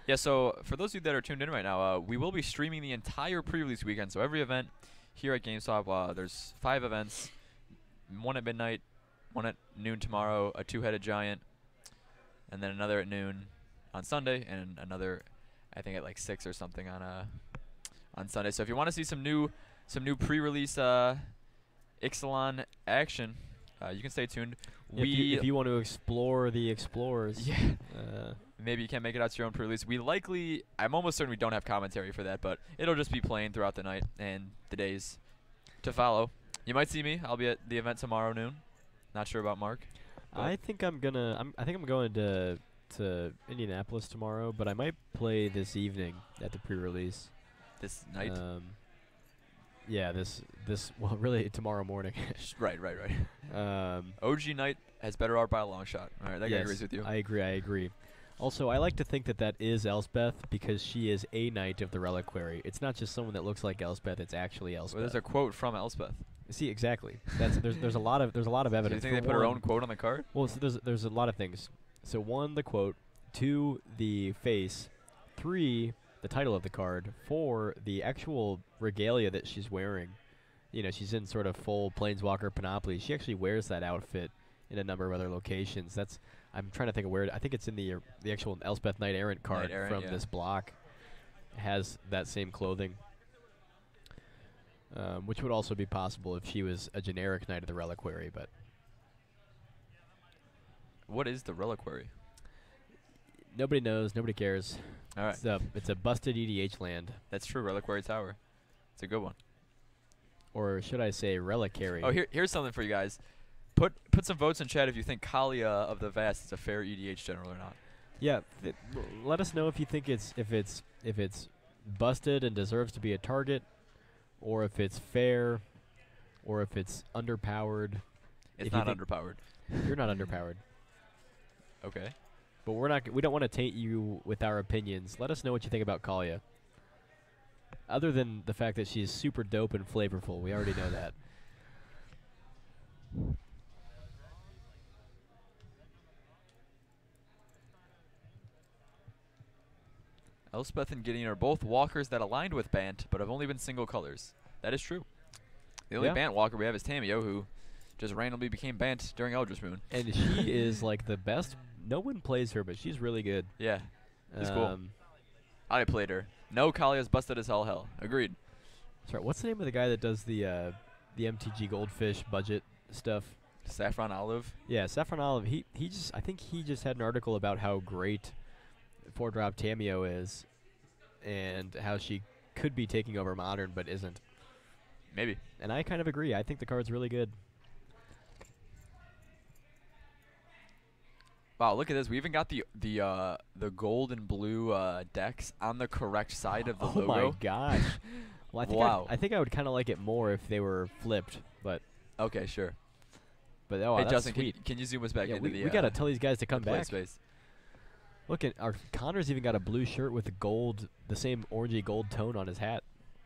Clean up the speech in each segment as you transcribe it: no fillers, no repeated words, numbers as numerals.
Yeah, so for those of you that are tuned in right now, we will be streaming the entire pre-release weekend. So every event here at GameSwap, there's 5 events, one at midnight, one at noon tomorrow, a 2-headed giant, and then another at noon on Sunday, and another, I think, at like 6 or something on Sunday. So if you want to see some new pre-release Ixalan action, you can stay tuned. If you want to explore the explorers, yeah, maybe you can't make it out to your own pre-release. I'm almost certain we don't have commentary for that, but it'll just be playing throughout the night and the days to follow. You might see me. I'll be at the event tomorrow noon. Not sure about Mark. I think I'm going to Indianapolis tomorrow, but I might play this evening at the pre-release. This night? Yeah, well, really tomorrow morning. Right. OG Knight has better art by a long shot. All right, that guy agrees with you. I agree. Also, I like to think that is Elspeth because she is a knight of the reliquary. It's not just someone that looks like Elspeth; it's actually Elspeth. Well, there's a quote from Elspeth. See, exactly. There's a lot of evidence. Do you think they put her own quote on the card? Well, so there's a lot of things. So 1, the quote; 2, the face; 3, the title of the card; 4, the actual regalia that she's wearing. You know, she's in sort of full Planeswalker panoply. She actually wears that outfit in a number of other locations. I'm trying to think of where. I think it's in the actual Elspeth Knight Errant card from this block. It has that same clothing, which would also be possible if she was a generic Knight of the Reliquary. But what is the Reliquary? Nobody knows. Nobody cares. All right. It's a busted EDH land. That's true. Reliquary Tower. It's a good one. Or should I say Reliquary? Oh, here's something for you guys. Put some votes in chat if you think Kalia of the Vast is a fair EDH general or not. Yeah, let us know if you think it's busted and deserves to be a target, or if it's fair, or if it's underpowered. It's not underpowered. You're not underpowered. Okay. But we don't want to taint you with our opinions. Let us know what you think about Kalia. Other than the fact that she's super dope and flavorful, we already know that. Elspeth and Gideon are both walkers that aligned with Bant, but have only been single colors. That is true. The only Bant walker we have is Tamio, who just randomly became Bant during Eldritch Moon. And she is like the best. No one plays her, but she's really good. Yeah, she's cool. I played her. No, Kalia's busted as hell. Agreed. Sorry, what's the name of the guy that does the MTG Goldfish budget stuff? Saffron Olive. Yeah, Saffron Olive. I think he just had an article about how great 4-drop Tamio is, and how she could be taking over Modern, but isn't. Maybe. And I kind of agree. I think the card's really good. Wow, look at this. We even got the gold and blue decks on the correct side of the logo. Oh my gosh. Well, I think I would kind of like it more if they were flipped, but okay, sure. But hey, that's Justin, sweet. Can you zoom us back into the? We gotta tell these guys to come play back. Space. Look at Connor's even got a blue shirt with the same orangey gold tone on his hat.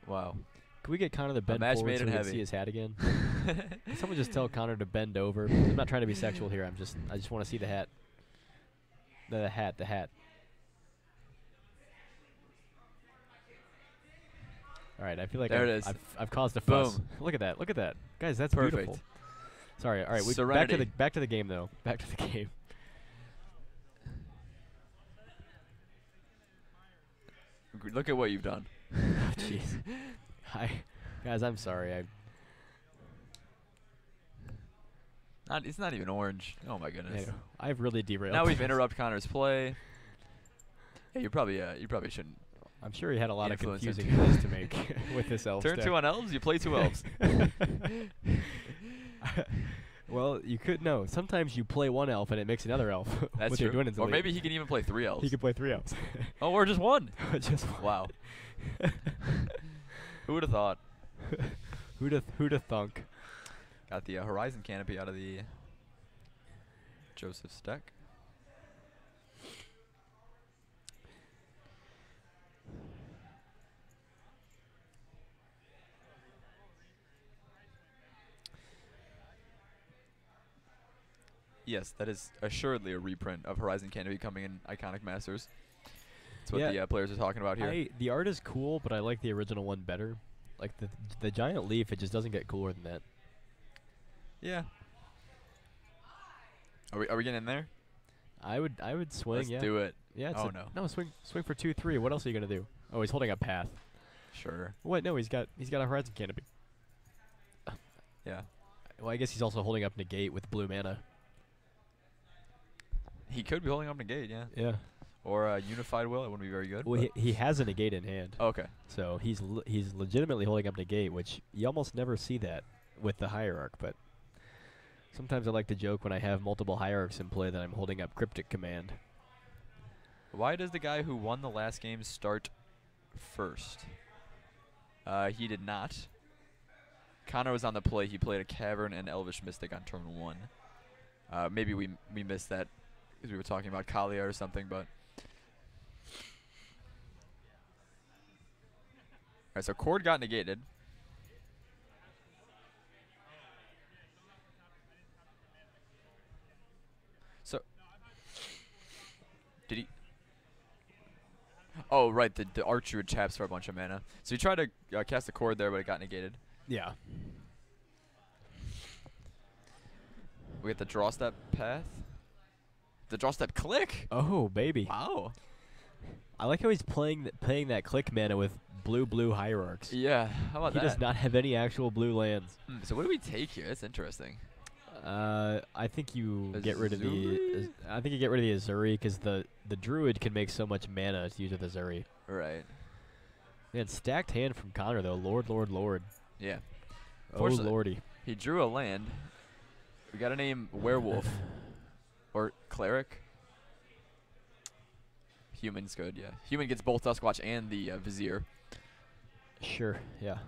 Wow. Can we get Connor to bend forward so we can see his hat again? Someone just tell Connor to bend over. I'm not trying to be sexual here. I just want to see the hat. The hat. All right, I feel like I've caused a fuss. Boom. Look at that, guys. That's perfect. Beautiful. Sorry. All right, back to the game though. Back to the game. Look at what you've done. Jeez. Guys, I'm sorry. It's not even orange. Oh my goodness. I've really derailed. Now we've interrupted Connor's play. Hey, you probably shouldn't. I'm sure he had a lot of confusing plays to make with this elf Turn deck. 2 on elves. You play 2 elves. Well, you could know. Sometimes you play 1 elf and it makes another elf. That's true. Or maybe he can even play 3 elves. He could play 3 elves. Oh, or just 1. Just 1. Wow. Who would have thought? Who'da thunk? Got the Horizon Canopy out of the Joseph's deck. Yes, that is assuredly a reprint of Horizon Canopy coming in Iconic Masters. That's what the players are talking about here. The art is cool, but I like the original one better. Like the giant leaf, it just doesn't get cooler than that. Yeah. Are we getting in there? I would swing. Let's yeah. do it. Yeah. It's Oh no, swing for 2-3. What else are you gonna do? Oh, he's holding a path. Sure. Wait, no, he's got a horizon canopy. Yeah. Well, I guess he's also holding up negate with blue mana. He could be holding up negate, yeah. Yeah. Or unified will. It wouldn't be very good. Well, he has a negate in hand. Okay. So he's legitimately holding up negate, which you almost never see that with the hierarch. But sometimes I like to joke when I have multiple hierarchs in play that I'm holding up cryptic command. Why does the guy who won the last game start first? He did not. Connor was on the play. He played a Cavern and Elvish Mystic on turn 1. Maybe we missed that because we were talking about Kalia or something, but. Alright, so Cord got negated. So. Did he. Oh, right, the Archdruid taps for a bunch of mana. So he tried to cast a Cord there, but it got negated. Yeah. We get the draw step path. The draw step click. Oh, baby. Wow. I like how he's playing that click mana with blue hierarchs. Yeah. How about that? He does not have any actual blue lands. So what do we take here? That's interesting. I think you get rid of the. I think you get rid of the Azuri because the Druid can make so much mana to use with Azuri. Right. Man, stacked hand from Connor though. Lord. Yeah. Oh lordy. He drew a land. We got to name Werewolf or Cleric. Human's good, yeah. Human gets both Duskwatch and the Vizier. Sure, yeah.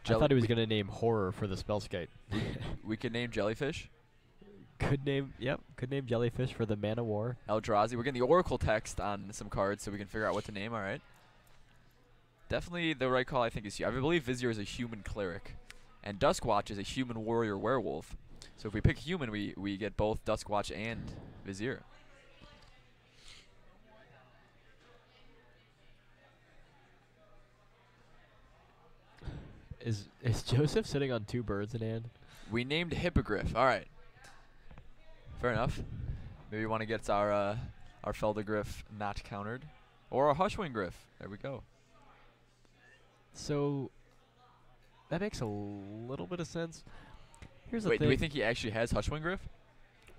I thought he was going to name Horror for the Spellskite. We could name Jellyfish. Could name Jellyfish for the Mana War. Eldrazi. We're getting the Oracle text on some cards so we can figure out what to name, all right? Definitely the right call, I think, is I believe Vizier is a human Cleric. And Duskwatch is a human warrior werewolf. So if we pick human, we get both Duskwatch and Vizier. Is Joseph sitting on 2 birds in hand? We named Hippogriff. All right. Fair enough. Maybe we want to get our Feldergriff not countered. Or a Hushwing Griff. There we go. So that makes a little bit of sense. Here's the Wait, thing. do we think he actually has Hushwing Griff?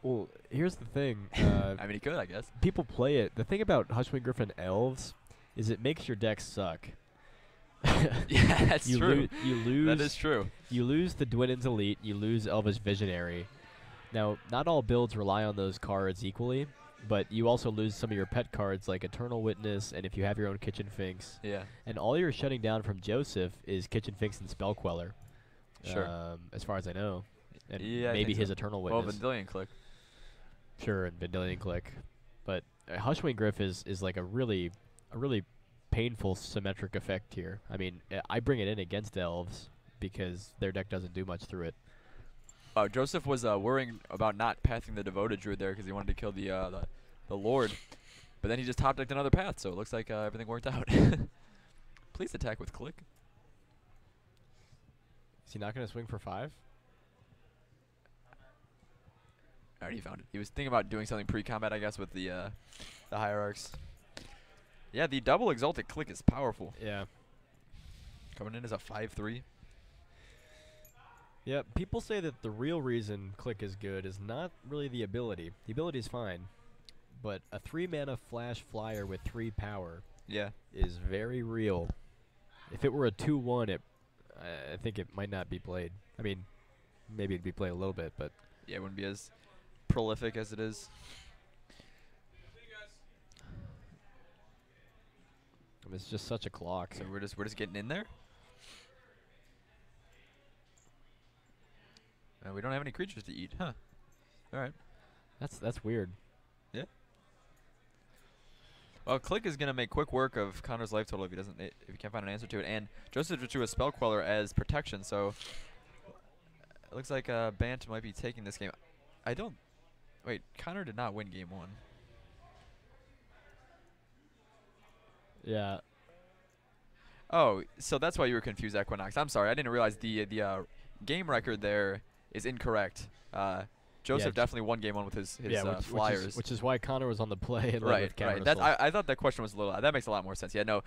Well, here's the thing. I mean, he could, I guess. People play it. The thing about Hushwing Griff and Elves is it makes your deck suck. Yeah, that's true. You lose. That is true. You lose the Dwinnen's Elite. You lose Elvish Visionary. Now, not all builds rely on those cards equally, but you also lose some of your pet cards like Eternal Witness, and if you have your own Kitchen Finks. Yeah. And all you're shutting down from Joseph is Kitchen Finks and Spell Queller. Sure. As far as I know. And yeah, maybe his so. Eternal Witness. Well, Vendilion Click. Sure, and Vendilion Click. But Hushwing Griff is like a really painful symmetric effect here. I mean, I bring it in against Elves because their deck doesn't do much through it. Joseph was worrying about not pathing the Devoted Druid there because he wanted to kill the Lord. But then he just top decked another path, so it looks like everything worked out. Please attack with Click. Is he not going to swing for 5? Alright, he found it. He was thinking about doing something pre-combat, I guess, with the Hierarchs. Yeah, the double Exalted Click is powerful. Yeah. Coming in as a 5/3. Yeah, people say that the real reason Click is good is not really the ability. The ability is fine, but a 3-mana flash flyer with 3 power is very real. If it were a 2/1, I think it might not be played. I mean, maybe it'd be played a little bit, but yeah, it wouldn't be as prolific as it is. It's just such a clock. So we're just getting in there. We don't have any creatures to eat, huh? All right. That's weird. Yeah. Well, Click is gonna make quick work of Connor's life total if he can't find an answer to it. And Joseph just drew a Spell Queller as protection, so it looks like Bant might be taking this game. Wait, Connor did not win game 1. Yeah. Oh, so that's why you were confused, Equinox. I'm sorry, I didn't realize the game record there is incorrect. Joseph definitely won game one with his flyers. Which is why Connor was on the play and led Right, with counter right. That assault. I thought that question was a little. That makes a lot more sense. Yeah, no.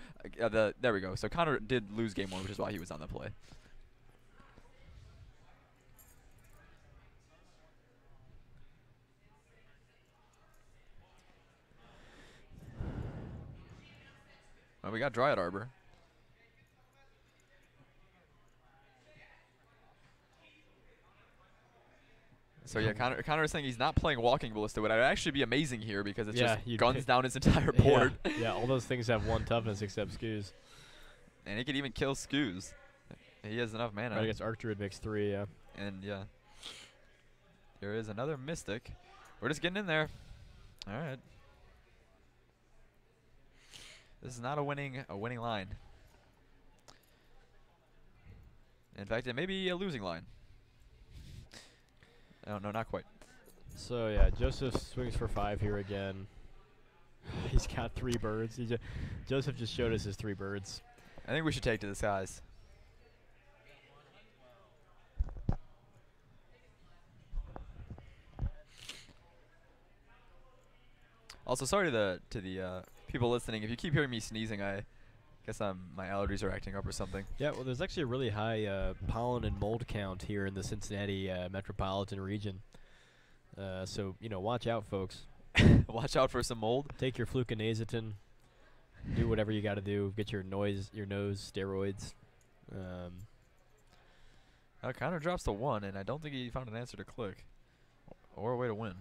There we go. So Connor did lose game one, which is why he was on the play. Well, we got Dryad Arbor. So yeah, Connor is saying he's not playing Walking Ballista. Would actually be amazing here because it's just guns down his entire board. Yeah, all those things have 1 toughness except Skews. And he could even kill Skews. He has enough mana. Right against Arc Druid makes 3, yeah. And yeah. There is another Mystic. We're just getting in there. Alright. This is not a winning line. In fact, it may be a losing line. Oh, no, not quite. So yeah, Joseph swings for 5 here again. He's got 3 birds. Joseph just showed us his 3 birds. I think we should take to the skies. Also, sorry to the people listening. If you keep hearing me sneezing, I guess my allergies are acting up or something. Yeah, well, there's actually a really high pollen and mold count here in the Cincinnati metropolitan region. So, watch out, folks. Watch out for some mold. Take your fluconazepam. Do whatever you got to do. Get your nose steroids. Connor drops to 1, and I don't think he found an answer to click or a way to win.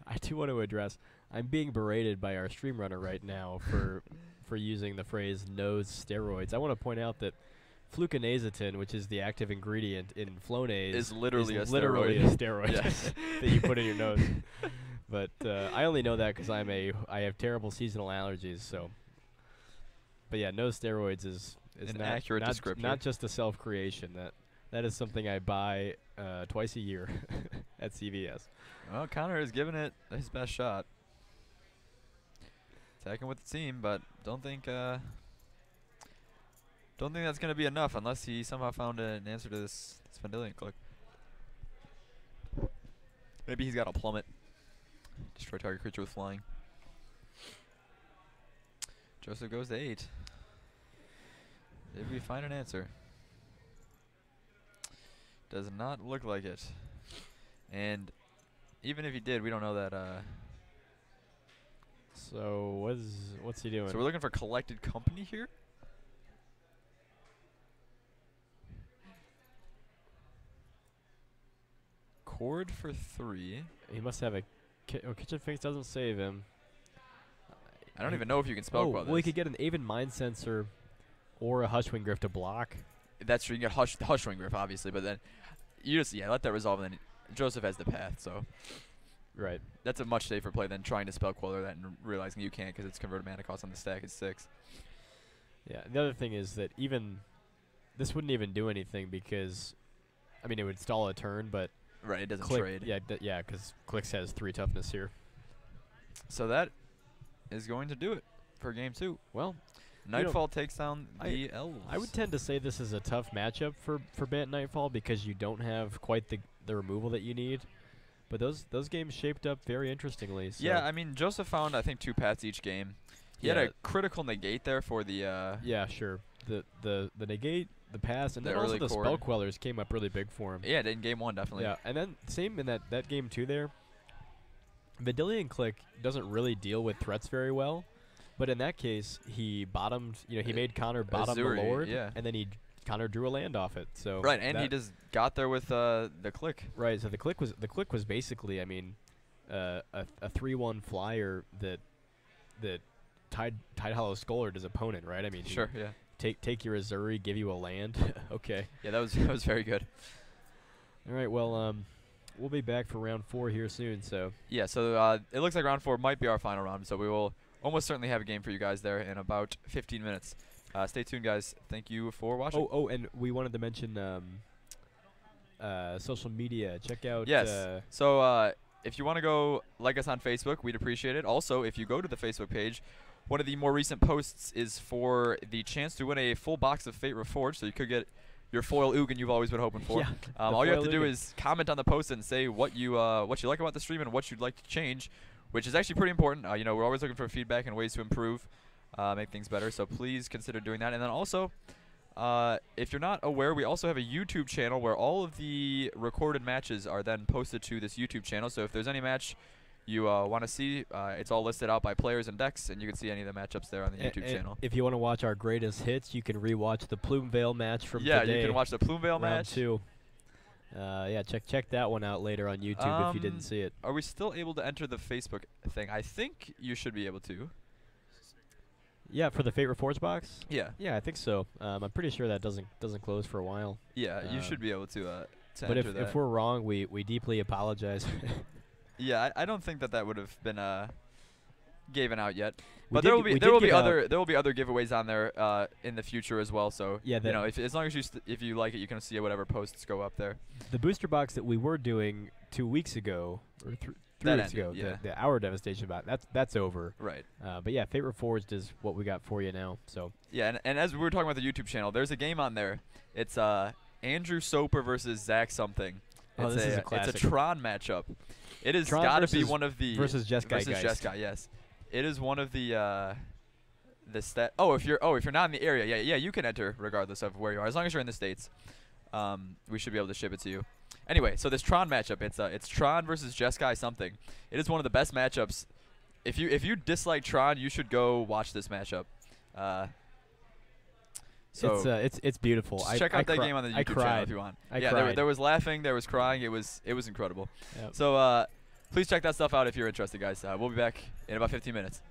I do want to address. I'm being berated by our stream runner right now for using the phrase nose steroids. I want to point out that fluconazepam, which is the active ingredient in Flonase, is literally a steroid Yes. that you put in your nose. But I only know that because I have terrible seasonal allergies. So, but yeah, nose steroids is an accurate description. Not just a self creation. That is something I buy twice a year at CVS. Well, Connor is giving it his best shot. Attacking with the team, but don't think that's going to be enough unless he somehow found an answer to this Vendilion click. Maybe he's got a plummet. Destroy target creature with flying. Joseph goes to 8. Did we find an answer? Does not look like it. And even if he did, we don't know that. So what's he doing? So we're looking for collected company here. Cord for 3. He must have a. Kitchen Finks doesn't save him. I don't even know if you can spell quote this. Well, he could get an Aven Mind Sensor or a Hushwing Griff to block. That's true. You can get the Hushwing Griff, obviously, but then you just let that resolve, and then Joseph has the path. So, right. That's a much safer play than trying to spell Queller that and realizing you can't because its converted mana cost on the stack is 6. Yeah. The other thing is that even this wouldn't even do anything because, I mean, it would stall a turn, but right, it doesn't Click, trade. Yeah, because Clicks has 3 toughness here. So that is going to do it for game 2. Well, Knightfall takes down the Elves. I would tend to say this is a tough matchup for Bant Knightfall because you don't have quite the removal that you need. But those games shaped up very interestingly. So yeah, I mean, Joseph found, I think, 2 paths each game. He had a critical negate there for the... yeah, sure. The negate, the pass, and then also the spell Quellers came up really big for him. Yeah, in game 1, definitely. Yeah, and then same in that game 2 there. Vendilion Click doesn't really deal with threats very well. But in that case, he bottomed, he made Connor bottom Azuri, the Lord, yeah. and then Connor drew a land off it. So right, and he just got there with the click. Right, so the click was basically, I mean, a 3/1 flyer that Tide Hollow Scolded his opponent, right? I mean, sure, yeah. Take your Azuri, give you a land. Okay. Yeah, that was very good. All right, well, we'll be back for round 4 here soon. So yeah, so it looks like round 4 might be our final round. So we will almost certainly have a game for you guys there in about 15 minutes. Stay tuned, guys. Thank you for watching. Oh, and we wanted to mention social media. Check out. Yes. So if you want to go like us on Facebook, we'd appreciate it. Also, if you go to the Facebook page, one of the more recent posts is for the chance to win a full box of Fate Reforged, so you could get your foil Ugin you've always been hoping for. Yeah, all you have to do Ugin. is comment on the post and say what you like about the stream and what you'd like to change, which is actually pretty important. You know, we're always looking for feedback and ways to improve, make things better. So please consider doing that. And then also, if you're not aware, we also have a YouTube channel where all of the recorded matches are then posted to this YouTube channel. So if there's any match you want to see, it's all listed out by players and decks, and you can see any of the matchups there on the YouTube channel. If you want to watch our greatest hits, you can rewatch the Plumeveil match from today. today. You can watch the Plumeveil match. Round 2. Yeah, check that one out later on YouTube if you didn't see it. Are we still able to enter the Facebook thing? I think you should be able to. Yeah, for the Fate Reforged box? Yeah. Yeah, I think so. I'm pretty sure that doesn't close for a while. Yeah, you should be able to but enter that. if we're wrong, we deeply apologize. Yeah, I don't think that would have been given out yet. We But did there will be give other giveaways on there in the future as well. So yeah, you know, as long as if you like it, you can see whatever posts go up there. The booster box that we were doing 2 weeks ago or 3 weeks ago, yeah. the Hour Devastation box, that's over. Right. But yeah, Fate Reforged is what we got for you now. So yeah, and as we were talking about the YouTube channel, there's a game on there. It's Andrew Soper versus Zach something. Oh, this is a classic. It's a Tron matchup. It has Tron got to be one of the versus Jeskai, yes. It is one of the stat. Oh, if you're not in the area, yeah, you can enter regardless of where you are, as long as you're in the States. We should be able to ship it to you. Anyway, so this Tron matchup, it's Tron versus Jeskai something. It is one of the best matchups. If you dislike Tron, you should go watch this matchup. So it's beautiful. Check out that game on the YouTube channel if you want. Yeah, there was laughing, there was crying. It was incredible. Yep. So please check that stuff out if you're interested, guys. We'll be back in about 15 minutes.